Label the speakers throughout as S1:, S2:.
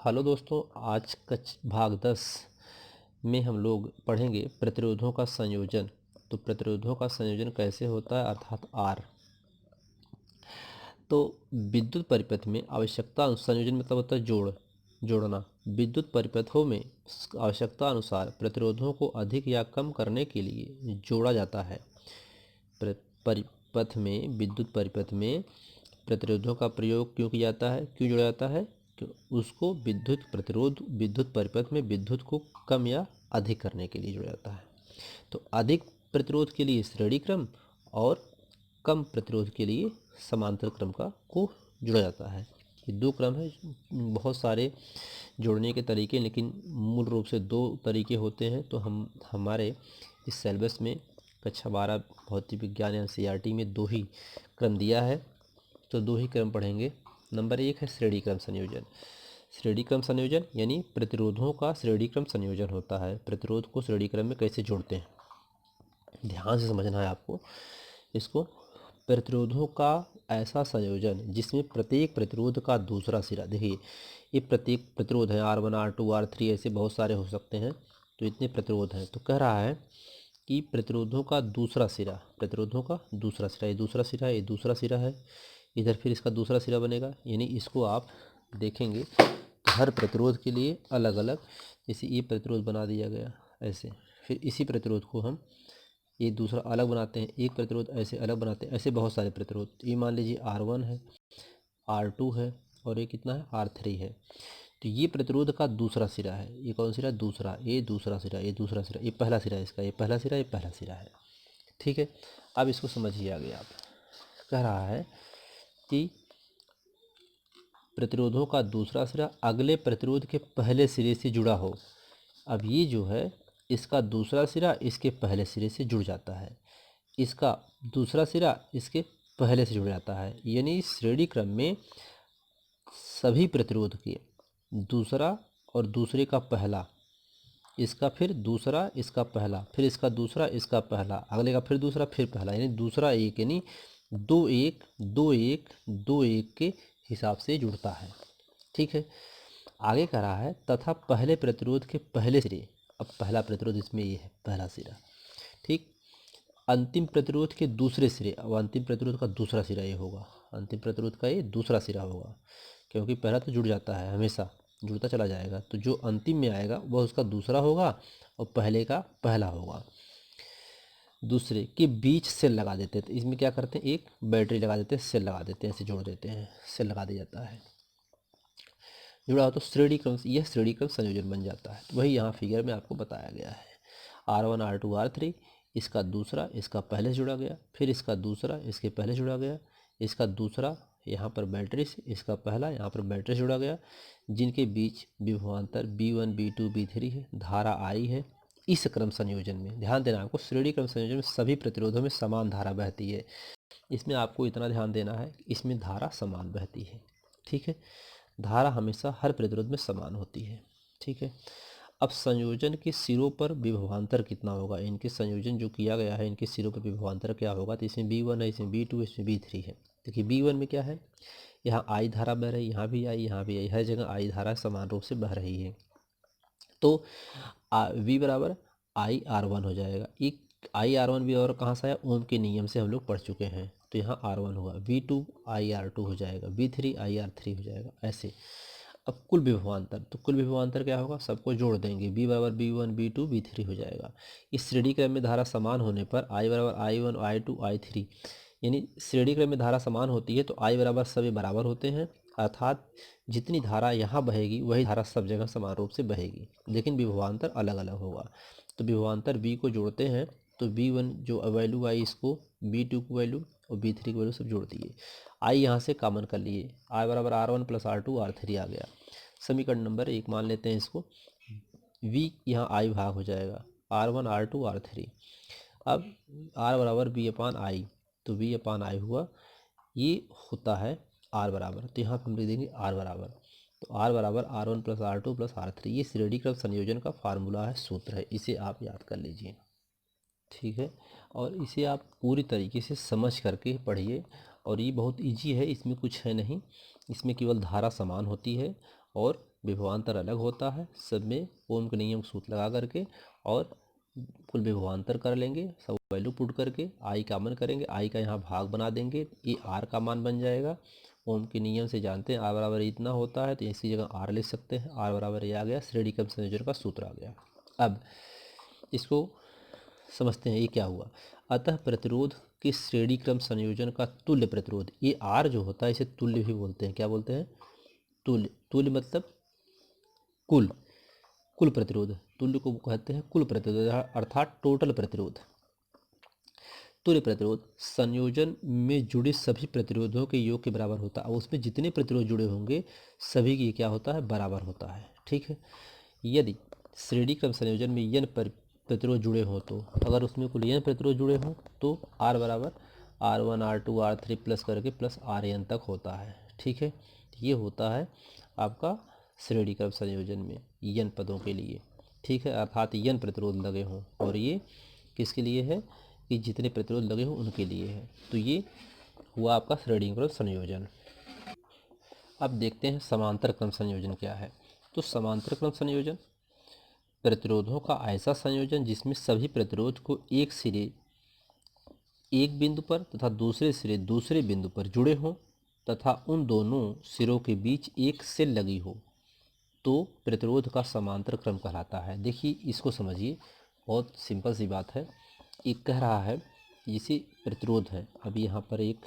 S1: Hello दोस्तों, आज का भाग 10 में हम लोग पढ़ेंगे प्रतिरोधों का संयोजन। तो प्रतिरोधों का संयोजन कैसे होता है, अर्थात आर। तो विद्युत परिपथ में आवश्यकता संयोजन मतलब होता है जोड़ना। विद्युत परिपथों में आवश्यकता अनुसार प्रतिरोधों को अधिक या कम करने के लिए जोड़ा जाता है। परिपथ में विद्युत परिपथ में प्रतिरोधों का प्रयोग क्यों किया जाता है, क्यों जोड़ा जाता है? उसको विद्युत परिपथ में विद्युत को कम या अधिक करने के लिए जोड़ा जाता है। तो अधिक प्रतिरोध के लिए श्रेणी क्रम और कम प्रतिरोध के लिए समांतर क्रम को जोड़ा जाता है। ये दो क्रम है, बहुत सारे जोड़ने के तरीके, लेकिन मूल रूप से दो तरीके होते हैं। तो हमारे इस सिलेबस में कक्षा 12 भौतिक विज्ञान एनसीईआरटी में दो ही क्रम दिया है, तो दो ही क्रम पढ़ेंगे। नंबर 1 है श्रेणी क्रम संयोजन। श्रेणी क्रम संयोजन यानी प्रतिरोधों का श्रेणी क्रम संयोजन होता है। प्रतिरोध को श्रेणी क्रम में कैसे जोड़ते हैं, ध्यान से समझना है आपको इसको। प्रतिरोधों का ऐसा संयोजन जिसमें प्रत्येक प्रतिरोध का दूसरा सिरा, देखिए ये प्रत्येक प्रतिरोध है, R1 R2 R3 ऐसे बहुत सारे हो सकते हैं, तो इतने प्रतिरोध हैं। तो कह रहा है कि प्रतिरोधों का दूसरा सिरा, ये दूसरा सिरा है, ये दूसरा सिरा है, इधर फिर इसका दूसरा सिरा बनेगा। यानी इसको आप देखेंगे तो हर प्रतिरोध के लिए अलग अलग, जैसे ये प्रतिरोध बना दिया गया ऐसे, फिर इसी प्रतिरोध को हम ये दूसरा अलग बनाते हैं, एक प्रतिरोध ऐसे अलग बनाते हैं, ऐसे बहुत सारे प्रतिरोध। ये मान लीजिए R1 है, R2 है और ये कितना है, R3 है। तो ये प्रतिरोध का दूसरा सिरा है। ये कौन सिरा? दूसरा। ये दूसरा सिरा, ये दूसरा सिरा, ये पहला सिरा है इसका, ये पहला सिरा, ये पहला सिरा है। ठीक है, अब इसको समझिए आगे। आप कह रहा है कि प्रतिरोधों का दूसरा सिरा अगले प्रतिरोध के पहले सिरे से जुड़ा हो। अब ये जो है, इसका दूसरा सिरा इसके पहले सिरे से जुड़ जाता है, इसका दूसरा सिरा इसके पहले से जुड़ जाता है। यानी श्रेणी क्रम में सभी प्रतिरोध के दूसरा और दूसरे का पहला, इसका फिर दूसरा, इसका पहला, फिर इसका दूसरा, इसका पहला, अगले का फिर दूसरा, फिर पहला, यानी दूसरा एक, यानी 2 1 2 1 2 1 के हिसाब से जुड़ता है। ठीक है, आगे कह रहा है तथा पहले प्रतिरोध के पहले सिरे, अब पहला प्रतिरोध इसमें ये है, पहला सिरा। ठीक, अंतिम प्रतिरोध के दूसरे सिरे, अब अंतिम प्रतिरोध का दूसरा सिरा ये होगा, अंतिम प्रतिरोध का ये दूसरा सिरा होगा, क्योंकि पहला तो जुड़ जाता है, हमेशा जुड़ता चला जाएगा। तो जो अंतिम में आएगा वह उसका दूसरा होगा और पहले का पहला होगा। दूसरे के बीच सेल लगा देते हैं, तो इसमें क्या करते हैं, एक बैटरी लगा देते हैं, सेल लगा देते हैं, ऐसे जोड़ देते हैं, सेल लगा दिया जाता है। जुड़ा हो तो श्रेणी क्रम, यह श्रेणी क्रम संयोजन बन जाता है। तो वही यहाँ फिगर में आपको बताया गया है। R1 R2 R3, इसका दूसरा इसका पहले से जुड़ा गया, फिर इसका दूसरा इसके पहले जुड़ा गया, इसका दूसरा यहाँ पर बैटरी से, इसका पहला यहाँ पर बैटरी से जुड़ा गया, जिनके बीच विभवांतर V1 V2 V3 है, धारा I है। इस क्रम संयोजन में ध्यान देना आपको, श्रेणी क्रम संयोजन में सभी प्रतिरोधों में समान धारा बहती है। इसमें आपको इतना ध्यान देना है, इसमें धारा समान बहती है। ठीक है, धारा हमेशा हर प्रतिरोध में समान होती है। ठीक है, अब संयोजन के सिरों पर विभवांतर कितना होगा, इनके संयोजन जो किया गया है इनके सिरों पर विभवांतर क्या होगा? तो इसमें V1 है, इसमें V2 है, इसमें V3 है। देखिए V1 में क्या है, यहाँ I धारा बह रही है, यहाँ भी I, यहाँ भी I, हर जगह I धारा समान रूप से बह रही है। तो V बराबर I R1 हो जाएगा। एक I R1 भी और कहाँ से आया, ओम के नियम से हम लोग पढ़ चुके हैं। तो यहाँ R1 हुआ, V2 IR2 हो जाएगा, V3 IR3 हो जाएगा, ऐसे। अब कुल विभवांतर, तो कुल विभवांतर क्या होगा, सबको जोड़ देंगे, V बराबर V1 V2 V3 हो जाएगा। इस श्रेणी क्रम में धारा समान होने पर I बराबर I1 I2 I3, यानी श्रेणी क्रम में धारा समान होती है तो I बराबर सभी बराबर होते हैं, अर्थात जितनी धारा यहाँ बहेगी वही धारा सब जगह समान रूप से बहेगी, लेकिन विभवांतर अलग अलग होगा। तो विभवांतर V को जोड़ते हैं तो V1 जो वैल्यू आई इसको, V2 को वैल्यू और V3 की वैल्यू सब जोड़ दिए। I यहाँ से कॉमन कर लिए, I बराबर R1 + R2 R3 आ गया। समीकरण नंबर 1 मान लेते हैं इसको, V यहाँ I भाग हो जाएगा, R1 R2 R3। अब R बराबर V/I, तो V/I हुआ, ये होता है R बराबर, तो यहाँ हम लिख देंगे R बराबर, तो R बराबर R1 + R2 + R3। ये श्रेणी क्रम संयोजन का फार्मूला है, सूत्र है, इसे आप याद कर लीजिए। ठीक है, और इसे आप पूरी तरीके से समझ करके पढ़िए, और ये बहुत इजी है, इसमें कुछ है नहीं, इसमें केवल धारा समान होती है और विभवांतर अलग होता है, सब में ओम के नियम सूत्र लगा करके और कुल विभवांतर कर लेंगे, सब वैल्यू पुट करके आई कॉमन करेंगे, आई का यहाँ भाग बना देंगे, ये आर का मान बन जाएगा। ओम के नियम से जानते हैं आर बराबर इतना होता है, तो इसी जगह आर लिख सकते हैं, आर बराबर ये आ गया, श्रेणी क्रम संयोजन का सूत्र आ गया। अब इसको समझते हैं ये क्या हुआ। अतः प्रतिरोध के श्रेणी क्रम संयोजन का तुल्य प्रतिरोध, ये आर जो होता है इसे तुल्य भी बोलते हैं, क्या बोलते हैं, तुल्य। तुल्य मतलब कुल, कुल प्रतिरोध, तुल्य को कहते हैं कुल प्रतिरोध अर्थात टोटल प्रतिरोध। तुल्य प्रतिरोध संयोजन में जुड़े सभी प्रतिरोधों के योग के बराबर होता है, और उसमें जितने प्रतिरोध जुड़े होंगे सभी की क्या होता है, बराबर होता है। ठीक है, यदि श्रेणी क्रम संयोजन में n प्रतिरोध जुड़े हों, तो अगर उसमें कुल n प्रतिरोध जुड़े हों तो R बराबर R1 R2 R3 प्लस करके प्लस Rn तक होता है। ठीक है, ये होता है आपका श्रेणी क्रम संयोजन में n पदों के लिए। ठीक है, अर्थात n प्रतिरोध लगे हों, और ये किसके लिए है कि जितने प्रतिरोध लगे हों उनके लिए है। तो ये हुआ आपका श्रेणी क्रम संयोजन। अब देखते हैं समांतर क्रम संयोजन क्या है। तो समांतर क्रम संयोजन प्रतिरोधों का ऐसा संयोजन जिसमें सभी प्रतिरोध को एक सिरे एक बिंदु पर तथा दूसरे सिरे दूसरे बिंदु पर जुड़े हों तथा उन दोनों सिरों के बीच एक सेल लगी हो, तो प्रतिरोध का समांतर क्रम कहलाता है। देखिए इसको समझिए, बहुत सिंपल सी बात है। एक कह रहा है जैसे प्रतिरोध है, अभी यहाँ पर एक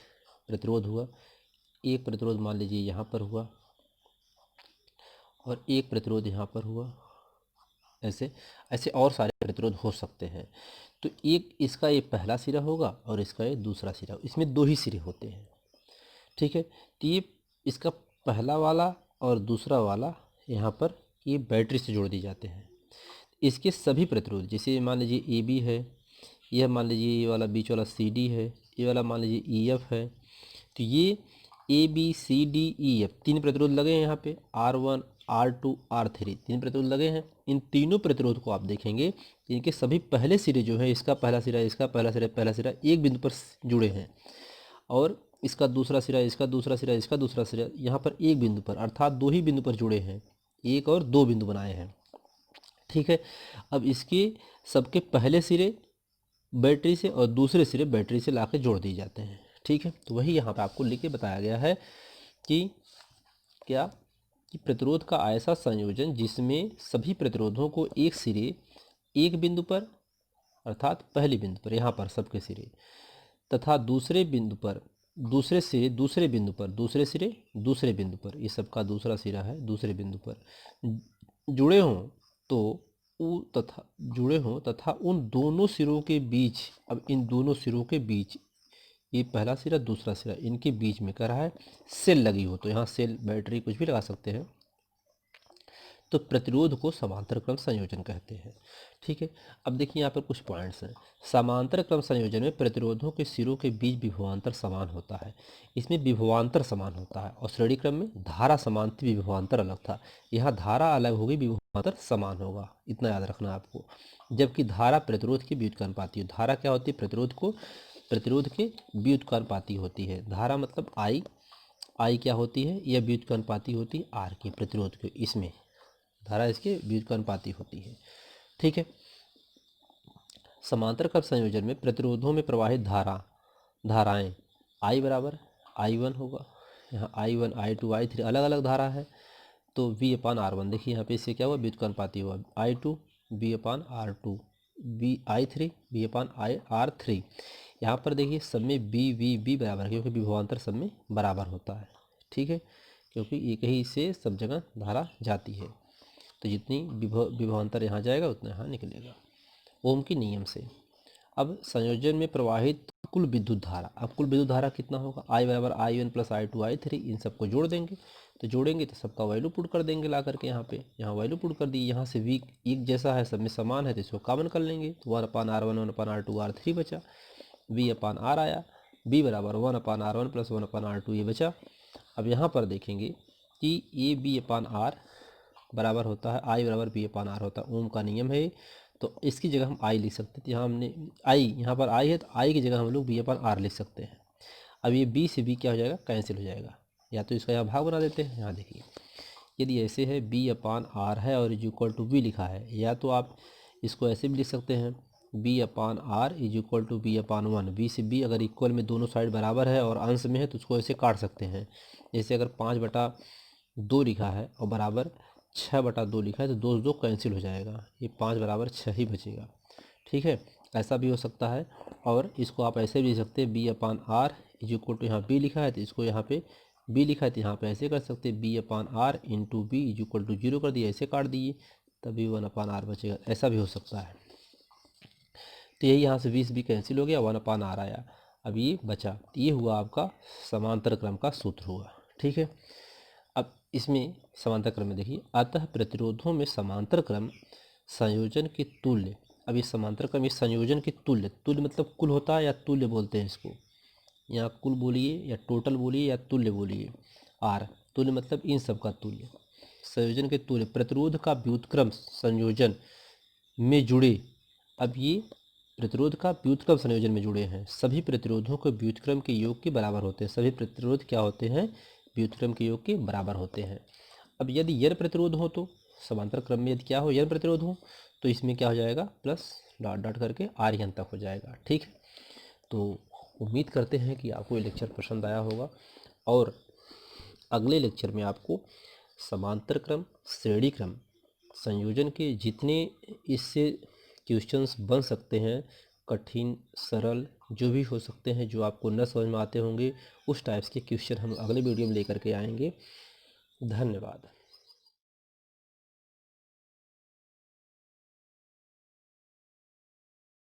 S1: प्रतिरोध हुआ, एक प्रतिरोध मान लीजिए यहाँ पर हुआ और एक प्रतिरोध यहाँ पर हुआ, ऐसे ऐसे और सारे प्रतिरोध हो सकते हैं। तो एक इसका ये पहला सिरा होगा और इसका ये दूसरा सिरा, इसमें दो ही सिरे होते हैं। ठीक है, तो ये इसका पहला वाला और दूसरा वाला यहाँ पर ये बैटरी से जोड़ दिए जाते हैं। इसके सभी प्रतिरोध, जैसे मान लीजिए ए बी है, यह मान लीजिए ये वाला बीच वाला सी डी है, ये वाला मान लीजिए ई एफ है, तो ये A B C D E F तीन प्रतिरोध लगे हैं यहाँ पे, R1 R2 R3 तीन प्रतिरोध लगे हैं। इन तीनों प्रतिरोध को आप देखेंगे, इनके सभी पहले सिरे जो है, इसका पहला सिरा, इसका पहला सिरा एक बिंदु पर जुड़े हैं, और इसका दूसरा सिरा, इसका दूसरा सिरा, इसका दूसरा सिरा यहाँ पर एक बिंदु पर, अर्थात दो ही बिंदु पर जुड़े हैं, एक और दो बिंदु बनाए हैं। ठीक है, अब इसके सबके पहले सिरे बैटरी से और दूसरे सिरे बैटरी से लाके जोड़ दिए जाते हैं। ठीक है, तो वही यहाँ पे आपको लिख के बताया गया है कि क्या, कि प्रतिरोध का ऐसा संयोजन जिसमें सभी प्रतिरोधों को एक सिरे एक बिंदु पर, अर्थात पहले बिंदु पर यहाँ पर सबके सिरे, तथा दूसरे बिंदु पर दूसरे सिरे दूसरे बिंदु पर, दूसरे सिरे दूसरे बिंदु पर, ये सबका दूसरा सिरा है दूसरे बिंदु पर जुड़े हों, तो जुड़े हों तथा उन दोनों सिरों के बीच, अब इन दोनों सिरों के बीच, ये पहला सिरा दूसरा सिरा, इनके बीच में कर रहा है सेल लगी हो, तो यहाँ सेल बैटरी कुछ भी लगा सकते हैं, तो प्रतिरोध को समांतर क्रम संयोजन कहते हैं। ठीक है, अब देखिए यहाँ पर कुछ पॉइंट्स हैं। समांतर क्रम संयोजन में प्रतिरोधों के सिरों के बीच विभवांतर समान होता है, इसमें विभवांतर समान होता है, और श्रेणी क्रम में धारा समान थी, विभवांतर अलग था। यहाँ धारा अलग होगी, विभवांतर समान होगा, इतना याद रखना आपको। जबकि धारा प्रतिरोध की व्युत्क्रमानुपाती हो, धारा क्या होती है, प्रतिरोध के व्युत्क्रमानुपाती होती है। धारा मतलब आई क्या होती है, यह व्युत्क्रमानुपाती होती है आर की, प्रतिरोध के, इसमें धारा इसके व्युत्क्रमानुपाती होती है। ठीक है, समांतर क्रम संयोजन में प्रतिरोधों में प्रवाहित धाराएं I बराबर I1 होगा, यहाँ I1 I2 I3 अलग अलग धारा है, तो V/R1, देखिए यहाँ पे इससे क्या हुआ, व्युत्क्रमानुपाती हुआ, I2 V/R2 I3 V/R3। यहाँ पर देखिए सब में V बराबर है, क्योंकि विभवांतर सब में बराबर होता है। ठीक है, क्योंकि एक ही से सब जगह धारा जाती है, तो जितनी विभवांतर यहाँ जाएगा उतना यहाँ निकलेगा, ओम के नियम से। अब संयोजन में प्रवाहित कुल विद्युत धारा, अब कुल विद्युत धारा कितना होगा, I बराबर I1 प्लस I2 I3, इन सबको जोड़ देंगे, तो जोड़ेंगे तो सबका वैल्यू पुट कर देंगे ला करके, यहाँ पे यहाँ वैल्यू पुट कर दी, यहाँ से V एक जैसा है, सब में समान है, तो इसको कॉमन कर लेंगे, तो 1/R1 1/R2 R3 बचा, V/R आया, B बराबर 1/R1 प्लस 1/R2 ये बचा। अब यहाँ पर देखेंगे कि ये B/R बराबर होता है, I बराबर B/R होता है, ओम का नियम है, तो इसकी जगह हम I लिख सकते थे, यहाँ हमने यहाँ पर I है, तो I की जगह हम लोग B/R लिख सकते हैं। अब ये B से B क्या हो जाएगा, कैंसिल हो जाएगा, या तो इसका यहाँ भाग बना देते हैं। यहाँ देखिए यदि ऐसे है B/R है और इज इक्वल टू बी लिखा है, या तो आप इसको ऐसे भी लिख सकते हैं B/R is equal to B/1। B से बी अगर इक्वल में दोनों साइड बराबर है और अंश में है तो उसको ऐसे काट सकते हैं। जैसे अगर 5/2 लिखा है और बराबर 6/2 लिखा है तो दो दो कैंसिल हो जाएगा, ये 5/6 ही बचेगा। ठीक है, ऐसा भी हो सकता है। और इसको आप ऐसे भी लिख सकते हैं B/R इज इक्वल टू, यहाँ बी लिखा है तो इसको यहाँ पे बी लिखा है तो यहाँ पे ऐसे कर सकते हैं B/R into b is equal to 0 कर दिए, ऐसे काट दिए, तभी 1/R बचेगा। ऐसा भी हो सकता है। तो यही यहाँ से 20 भी कैंसिल हो गया, 1/R आया। अब ये बचा, ये हुआ आपका समांतर क्रम का सूत्र हुआ। ठीक है, अब इसमें समांतर क्रम में देखिए, अतः प्रतिरोधों में समांतर क्रम संयोजन के तुल्य। अब ये समांतर क्रम, ये संयोजन के तुल्य, तुल्य मतलब कुल होता है या तुल्य बोलते हैं इसको, यहाँ कुल बोलिए या टोटल बोलिए या तुल्य बोलिए। आर तुल्य मतलब इन सब का तुल्य, संयोजन के तुल्य प्रतिरोध का व्युत्क्रम संयोजन में जुड़े। अब ये प्रतिरोध का व्युत्क्रम संयोजन में जुड़े हैं, सभी प्रतिरोधों को व्युत्क्रम के योग के बराबर होते हैं। सभी प्रतिरोध क्या होते हैं, व्युत्क्रम के योग के बराबर होते हैं। अब यदि यन प्रतिरोध हो तो समांतर क्रम में यदि क्या हो, यन प्रतिरोध हो तो इसमें क्या हो जाएगा, प्लस डॉट डॉट करके आर यन तक हो जाएगा। ठीक है, तो उम्मीद करते हैं कि आपको ये लेक्चर पसंद आया होगा और अगले लेक्चर में आपको समांतर क्रम, श्रेणी क्रम, संयोजन के जितने इससे क्वेश्चंस बन सकते हैं, कठिन सरल जो भी हो सकते हैं, जो आपको न समझ में आते होंगे, उस टाइप्स के क्वेश्चन हम अगले वीडियो में लेकर के आएंगे। धन्यवाद।